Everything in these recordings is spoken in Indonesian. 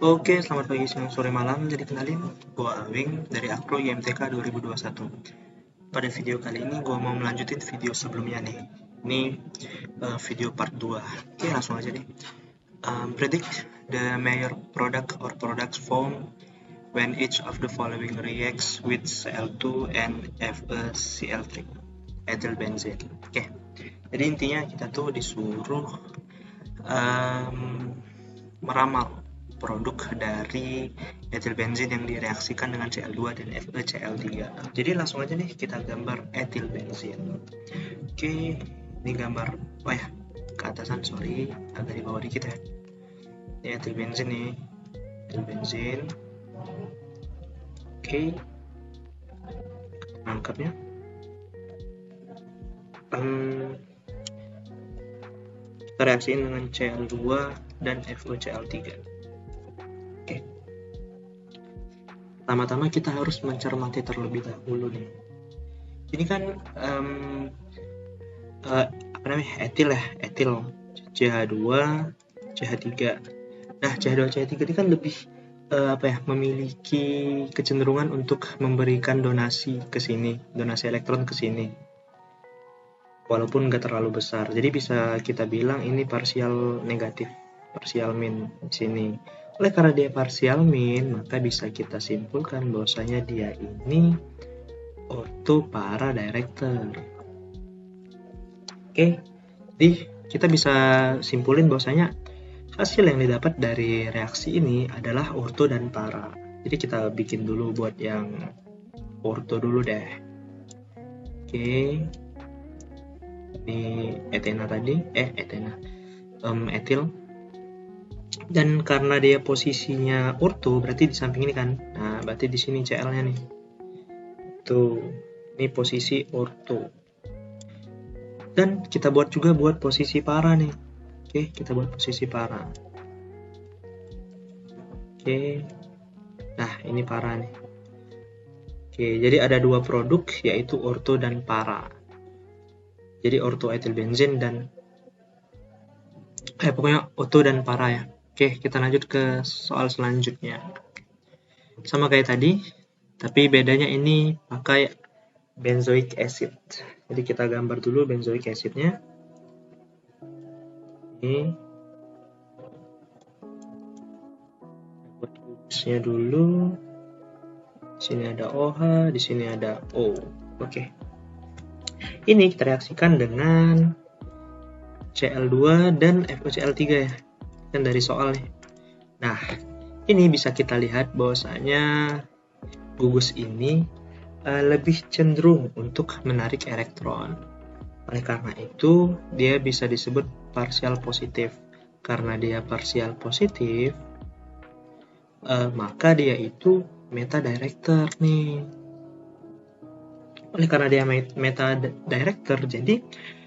Oke, selamat pagi, siang, sore, malam. Jadi kenalin, gue Awing dari Akro IMTK 2021. Pada video kali ini gue mau melanjutin video sebelumnya nih. Ini video part 2. Oke, langsung aja deh. Predict the major product or products formed when each of the following reacts with Cl2 and FeCl3, ethyl benzene. Oke, jadi intinya kita tuh disuruh um, meramal produk dari etil benzin yang direaksikan dengan Cl2 dan FeCl3. Jadi langsung aja nih kita gambar etil benzin. Oke, ini gambar, oh ya, ke atasan, sorry, agak di bawah dikit ya. Ini etil benzin nih, etil benzin. Oke, nangkapnya. Kita reaksiin dengan Cl2 dan FeCl3. Oke, pertama-tama kita harus mencermati terlebih dahulu nih. Ini kan apa namanya, etil ya, etil CH2 CH3. Nah, CH2 CH3 ini kan lebih memiliki kecenderungan untuk memberikan donasi ke sini, donasi elektron ke sini, walaupun nggak terlalu besar. Jadi bisa kita bilang ini parsial negatif, parsial min di sini. Oleh karena dia parsial min, maka bisa kita simpulkan bahwasanya dia ini ortho para director. Oke, jadi kita bisa simpulin bahwasanya hasil yang didapat dari reaksi ini adalah ortho dan para. Jadi kita bikin dulu buat yang ortho dulu deh. Oke, ini etena tadi, etil. Dan karena dia posisinya ortho, berarti di samping ini kan. Nah, berarti di sini Cl-nya nih. Tuh, ini posisi ortho. Dan kita buat juga buat posisi para nih. Oke, kita buat posisi para. Oke, nah ini para nih. Oke, jadi ada dua produk yaitu ortho dan para. Jadi ortho etil benzin dan pokoknya ortho dan para ya. Oke, kita lanjut ke soal selanjutnya. Sama kayak tadi, tapi bedanya ini pakai benzoic acid. Jadi kita gambar dulu benzoic acidnya. Ini buat gugusnya dulu. Di sini ada OH, di sini ada O. Oke. Ini kita reaksikan dengan Cl2 dan FeCl3 ya. Kan dari soal nih. Nah, ini bisa kita lihat bahwasanya gugus ini lebih cenderung untuk menarik elektron. Oleh karena itu, dia bisa disebut parsial positif. Karena dia parsial positif, maka dia itu meta director nih. Oleh karena dia meta director, jadi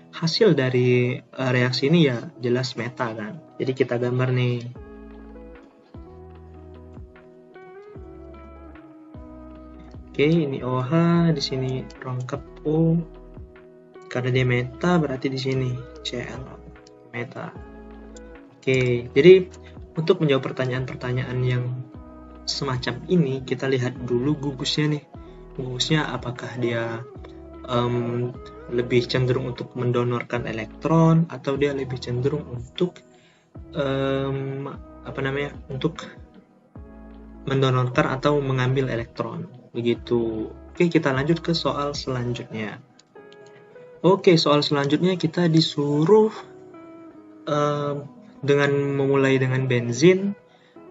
hasil dari reaksi ini ya jelas meta kan. Jadi kita gambar nih. Oke, ini OH, di sini rangkap O. Karena dia meta berarti di sini Cl meta. Oke, jadi untuk menjawab pertanyaan-pertanyaan yang semacam ini, kita lihat dulu gugusnya nih. Gugusnya apakah dia lebih cenderung untuk mendonorkan elektron atau dia lebih cenderung untuk untuk mendonorkan atau mengambil elektron. Begitu. Oke, kita lanjut ke soal selanjutnya. Oke, soal selanjutnya kita disuruh dengan memulai dengan benzin,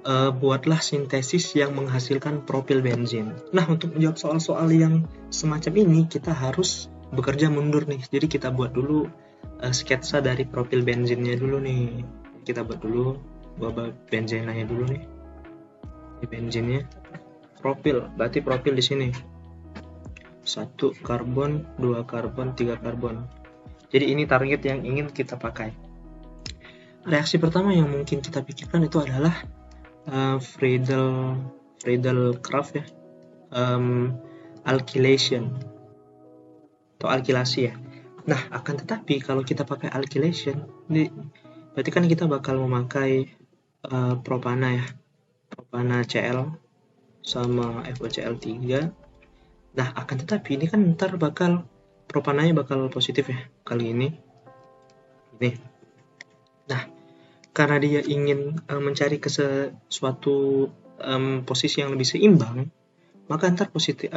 buatlah sintesis yang menghasilkan propil benzin. Nah, untuk menjawab soal-soal yang semacam ini, kita harus bekerja mundur nih. Jadi kita buat dulu sketsa dari propil benzinnya dulu nih. Kita buat dulu benzinnya dulu nih. Ini benzinnya. Propil, berarti propil di sini. 1 karbon, 2 karbon, 3 karbon. Jadi ini target yang ingin kita pakai. Reaksi pertama yang mungkin kita pikirkan itu adalah Friedel-Crafts ya, alkylation atau alkilasi ya. Nah, akan tetapi kalau kita pakai alkylation, ini berarti kan kita bakal memakai propana ya. propana Cl sama FOCl3. Nah, akan tetapi ini kan ntar bakal propananya bakal positif ya kali ini. Nah, karena dia ingin mencari ke suatu posisi yang lebih seimbang, maka ntar positif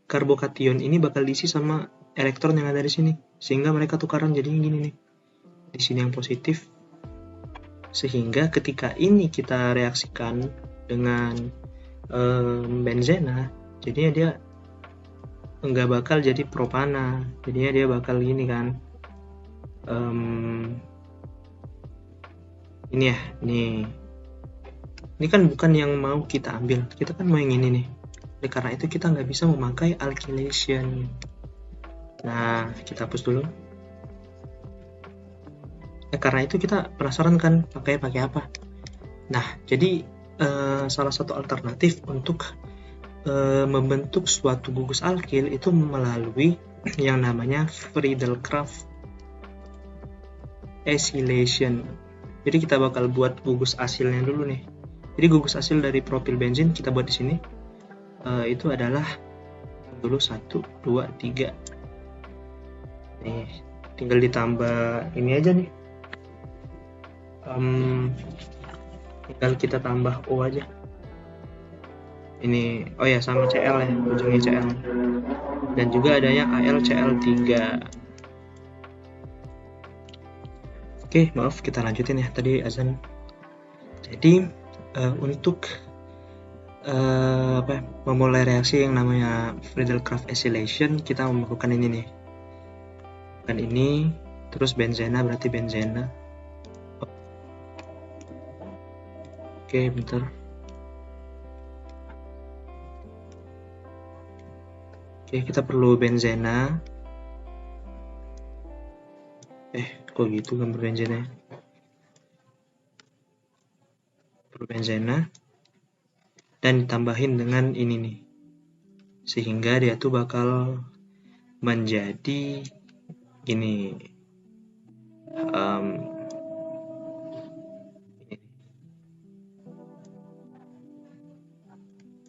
karbokation ini bakal diisi sama elektron yang ada di sini, sehingga mereka tukaran jadi gini nih. Di sini yang positif, sehingga ketika ini kita reaksikan dengan benzena, jadinya dia nggak bakal jadi propana, jadinya dia bakal gini kan. Ini ya, ini kan bukan yang mau kita ambil, kita kan mau yang ini nih. Oleh karena itu kita nggak bisa memakai alkylation. Nah, kita hapus dulu. Karena itu kita penasaran kan pakai apa. Nah, jadi salah satu alternatif untuk membentuk suatu gugus alkil itu melalui yang namanya Friedel-Crafts acylation. Jadi kita bakal buat gugus asilnya dulu nih. Jadi gugus asil dari propil benzin kita buat di sini. Itu adalah dulu 1, 2, 3. Nih, tinggal ditambah ini aja nih. Tinggal kita tambah O aja. Ini, oh ya, sama Cl ya, ujungnya Cl. Dan juga adanya AlCl3. Oke, maaf, kita lanjutin ya, tadi azan. Jadi untuk memulai reaksi yang namanya Friedel-Crafts acylation, kita memerlukan ini nih. Kan ini, terus benzena berarti benzena. Oke, bentar. Oke, kita perlu benzena. Kok gitu gambar benzena? Perlu benzena. Dan ditambahin dengan ini nih. Sehingga dia tuh bakal menjadi gini.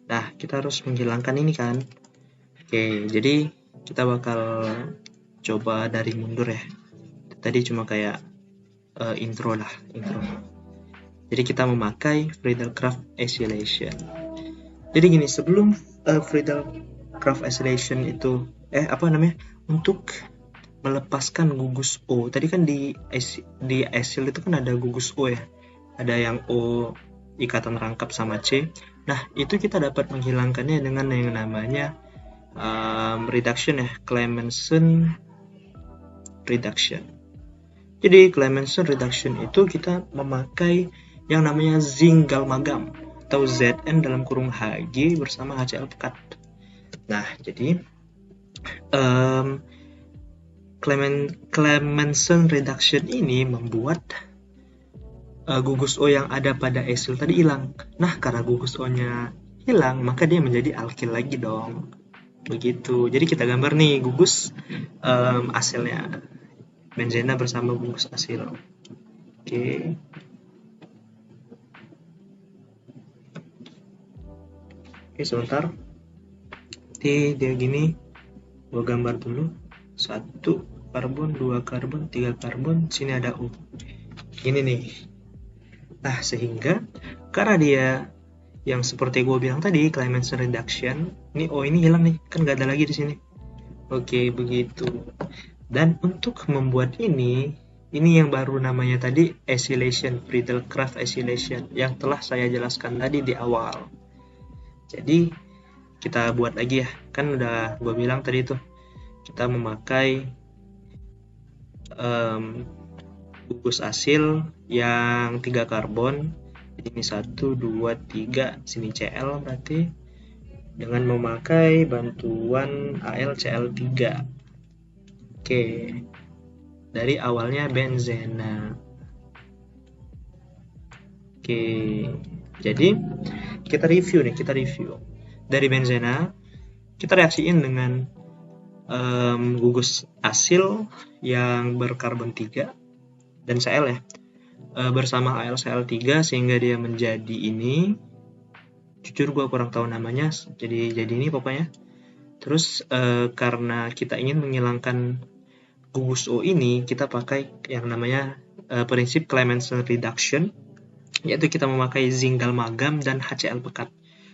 Nah, kita harus menghilangkan ini kan. Oke, jadi kita bakal coba dari mundur ya. Tadi cuma kayak intro. Jadi kita memakai Friedel-Crafts acylation. Jadi gini, sebelum Friedel-Crafts acylation itu untuk melepaskan gugus O. Tadi kan di acyl itu kan ada gugus O ya. Ada yang O ikatan rangkap sama C. Nah, itu kita dapat menghilangkannya dengan yang namanya reduction ya, Clemmensen reduction. Jadi Clemmensen reduction itu kita memakai yang namanya zinc galmagam atau Zn dalam kurung Hg bersama HCl pekat. Nah, jadi Clemmensen reduction ini membuat gugus O yang ada pada acyl tadi hilang. Nah, karena gugus O-nya hilang, maka dia menjadi alkil lagi dong. Begitu. Jadi kita gambar nih gugus asilnya. Benzena bersama gugus asil. Oke. Oke, sebentar. Nanti dia gini. Gua gambar dulu. 1 karbon, 2 karbon, 3 karbon. Sini ada O. Ini nih. Nah, sehingga karena dia yang seperti gue bilang tadi, Clemmensen reduction, ini O ini hilang nih, kan nggak ada lagi di sini. Oke, begitu. Dan untuk membuat ini yang baru namanya tadi acylation, Friedel-Crafts acylation, yang telah saya jelaskan tadi di awal. Jadi kita buat lagi ya, kan udah gue bilang tadi tuh, kita memakai gugus asil yang 3 karbon. Jadi ini 1, 2, 3, sini Cl berarti, dengan memakai bantuan AlCl3. Oke, dari awalnya benzena. Oke, jadi kita review. Dari benzena, kita reaksiin dengan gugus asil yang berkarbon 3 dan Cl ya. bersama AlCl3 sehingga dia menjadi ini. Jujur gue kurang tahu namanya, jadi ini pokoknya. Terus karena kita ingin menghilangkan gugus O ini, kita pakai yang namanya prinsip Clemmensen reduction, yaitu kita memakai zinc dalmagam dan HCl pekat,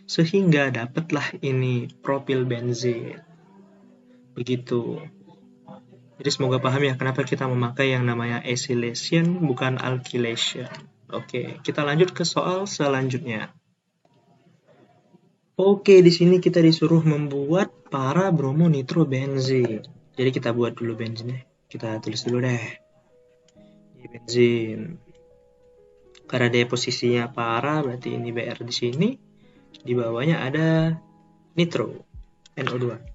sehingga dapatlah ini propylbenzene. Begitu. Jadi semoga paham ya kenapa kita memakai yang namanya acylation bukan alkylation. Oke, kita lanjut ke soal selanjutnya. Oke, di sini kita disuruh membuat para bromonitrobenzene. Jadi kita buat dulu benzinnya. Kita tulis dulu deh. Ini benzin. Karena dia posisinya para, berarti ini Br di sini. Di bawahnya ada nitro, NO2.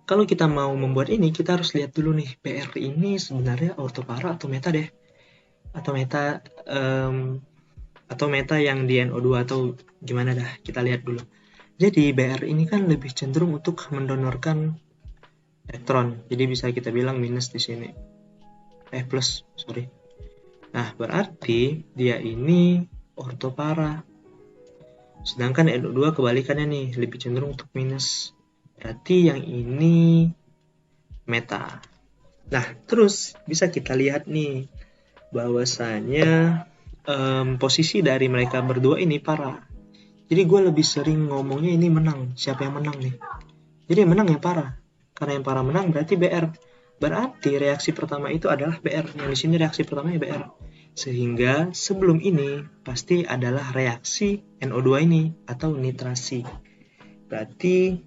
Kalau kita mau membuat ini, kita harus lihat dulu nih, Br ini sebenarnya ortopara atau meta deh. Atau meta yang di NO2 atau gimana dah, kita lihat dulu. Jadi Br ini kan lebih cenderung untuk mendonorkan elektron. Jadi bisa kita bilang minus di sini. Plus, sorry. Nah, berarti dia ini ortopara. Sedangkan NO2 kebalikannya nih, lebih cenderung untuk minus. Berarti yang ini meta. Nah, terus bisa kita lihat nih bahwasanya posisi dari mereka berdua ini para. Jadi gue lebih sering ngomongnya ini menang. Siapa yang menang nih? Jadi yang menang yang para. Karena yang para menang berarti Br. Berarti reaksi pertama itu adalah Br. Yang di sini reaksi pertamanya Br. Sehingga sebelum ini pasti adalah reaksi NO2 ini atau nitrasi. Berarti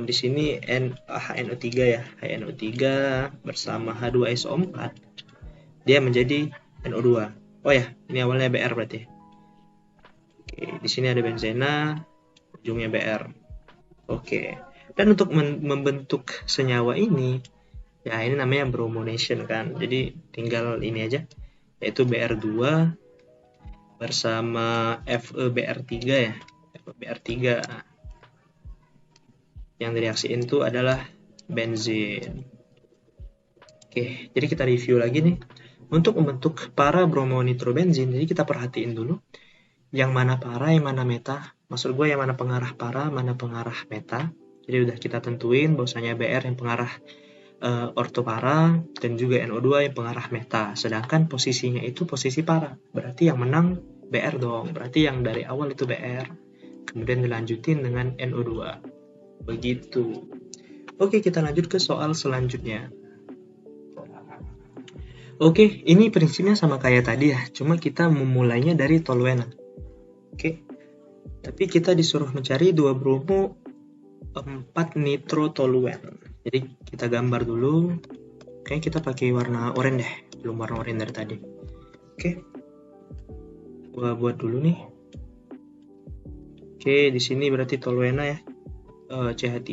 di sini HNO3 ya. HNO3 bersama H2SO4 dia menjadi NO2. Oh ya, ini awalnya Br berarti. Oke, di sini ada benzena, ujungnya Br. Oke. Dan untuk membentuk senyawa ini, ya ini namanya bromonation kan. Jadi tinggal ini aja, yaitu Br2 bersama FeBr3 ya. FeBr3. Yang direaksiin itu adalah benzin. Oke, jadi kita review lagi nih. Untuk membentuk para bromonitrobenzin, jadi kita perhatiin dulu yang mana para, yang mana meta. Maksud gue yang mana pengarah para, mana pengarah meta. Jadi udah kita tentuin bahwasanya Br yang pengarah ortopara dan juga NO2 yang pengarah meta. Sedangkan posisinya itu posisi para. Berarti yang menang Br dong. Berarti yang dari awal itu Br. Kemudian dilanjutin dengan NO2. Begitu. Oke, kita lanjut ke soal selanjutnya. Oke, ini prinsipnya sama kayak tadi ya. Cuma kita memulainya dari toluena. Oke. Tapi kita disuruh mencari 2 bromo 4 nitrotoluen. Jadi kita gambar dulu. Oke, kita pakai warna oranye deh. Belum warna oranye dari tadi. Oke. Gua buat dulu nih. Oke, di sini berarti toluena ya. CH3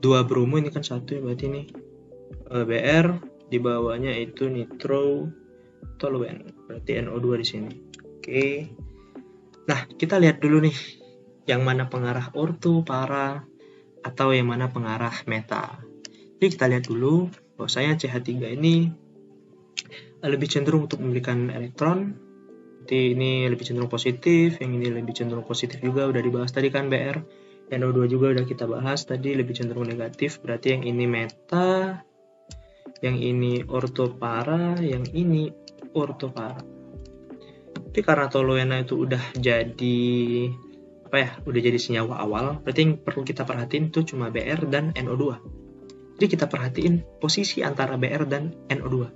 2 bromo ini kan satu ya, berarti ini Br di bawahnya itu nitrotoluen, berarti NO2 di sini. Oke. Nah, kita lihat dulu nih yang mana pengarah orto, para, atau yang mana pengarah meta. Jadi kita lihat dulu bahwasanya CH3 ini lebih cenderung untuk memberikan elektron. Jadi ini lebih cenderung positif, yang ini lebih cenderung positif juga, udah dibahas tadi kan Br. NO2 juga udah kita bahas tadi, lebih cenderung negatif, berarti yang ini meta, yang ini ortopara, yang ini ortopara. Tapi karena toluena itu udah jadi udah jadi senyawa awal, berarti yang perlu kita perhatiin itu cuma Br dan NO2. Jadi kita perhatiin posisi antara Br dan NO2.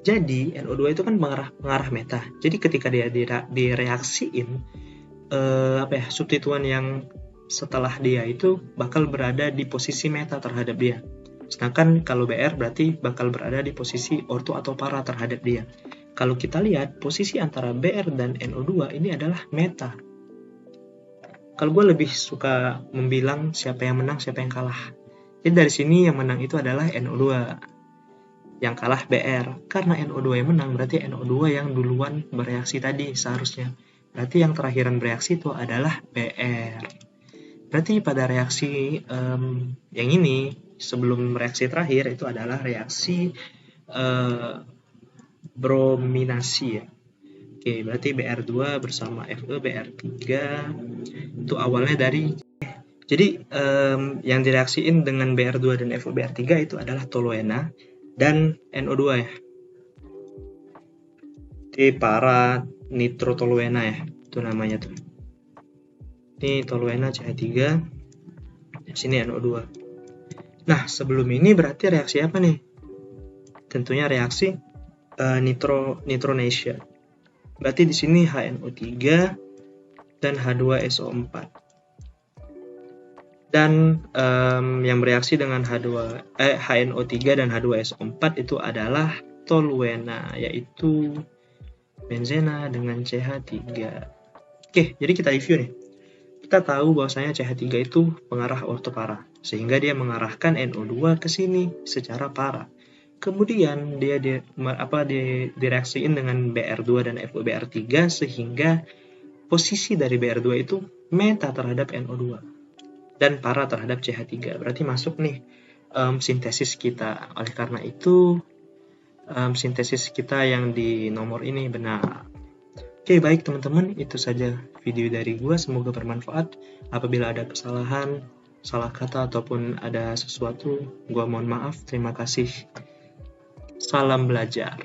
Jadi NO2 itu kan pengarah meta. Jadi ketika dia direaksiin substituen yang setelah dia itu bakal berada di posisi meta terhadap dia. Sedangkan kalau Br berarti bakal berada di posisi orto atau para terhadap dia. Kalau kita lihat posisi antara Br dan NO2 ini adalah meta. Kalau gue lebih suka membilang siapa yang menang, siapa yang kalah. Jadi dari sini yang menang itu adalah NO2. Yang kalah Br. Karena NO2 yang menang berarti NO2 yang duluan bereaksi tadi seharusnya. Berarti yang terakhiran bereaksi itu adalah Br. Berarti pada reaksi yang ini sebelum reaksi terakhir itu adalah reaksi brominasi ya. Oke, berarti Br2 bersama Fe Br3 itu awalnya dari, jadi yang direaksiin dengan Br2 dan Fe Br3 itu adalah toluena dan NO2 ya. Ini para nitrotoluena ya, itu namanya tuh. Ini toluena CH3, di sini NO2. Nah, sebelum ini berarti reaksi apa nih? Tentunya reaksi nitronation. Berarti di sini HNO3 dan H2SO4. Dan yang bereaksi dengan HNO3 dan H2SO4 itu adalah toluena, yaitu benzena dengan CH3. Oke, jadi kita review nih. Kita tahu bahwasanya CH3 itu pengarah ortopara, sehingga dia mengarahkan NO2 ke sini secara para. Kemudian dia direaksiin dengan Br2 dan FeBr3 sehingga posisi dari Br2 itu meta terhadap NO2 dan para terhadap CH3. Berarti masuk nih sintesis kita. Oleh karena itu sintesis kita yang di nomor ini benar. Oke, baik teman-teman, itu saja video dari gua. Semoga bermanfaat. Apabila ada kesalahan, salah kata ataupun ada sesuatu, gua mohon maaf. Terima kasih. Salam belajar.